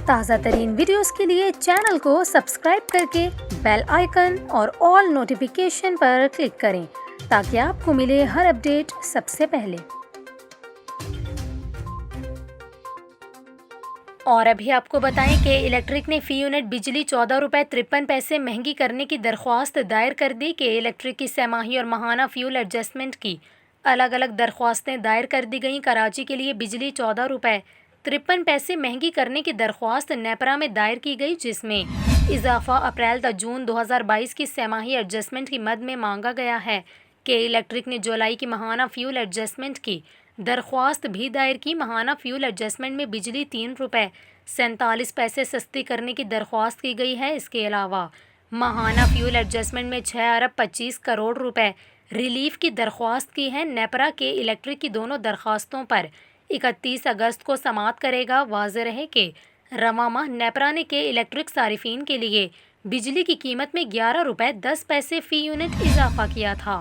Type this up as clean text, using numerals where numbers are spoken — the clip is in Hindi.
ताज़ा तरीन वीडियोस के लिए चैनल को सब्सक्राइब करके बेल आइकन और ऑल नोटिफिकेशन पर क्लिक करें ताकि आपको मिले हर अपडेट सबसे पहले। और अभी आपको बताएं कि इलेक्ट्रिक ने फ़ी यूनिट बिजली 14 रुपये 53 पैसे महंगी करने की दरख्वास्त दायर कर दी कि इलेक्ट्रिक की सेमाही और माहाना फ्यूल एडजस्टमेंट की अलग अलग दरख्वास्तें दायर कर दी गईं। कराची के लिए बिजली 14 रुपये 53 पैसे महंगी करने की दरख्वास्त नेपरा में दायर की गई, जिसमें इजाफा अप्रैल तक जून 2022 की सेमाही एडजस्टमेंट की मद में मांगा गया है कि इलेक्ट्रिक ने जुलाई की माहाना फ्यूल एडजस्टमेंट की दरख्वास्त भी दायर की। माहाना फ्यूल एडजस्टमेंट में बिजली 3 रुपये 47 पैसे सस्ती करने की दरख्वास्त की गई है। इसके अलावा माहाना फ्यूल एडजस्टमेंट में 6 अरब 25 करोड़ रुपए रिलीफ की दरख्वास्त की है। नेपरा के इलेक्ट्रिक की दोनों दरख्वास्तों पर 31 अगस्त को समाअत करेगा। वाज़ेह रहे कि रवां माह नेपरा ने के इलेक्ट्रिक सारिफिन के लिए बिजली की कीमत में 11 रुपये 10 पैसे फ़ी यूनिट इजाफा किया था।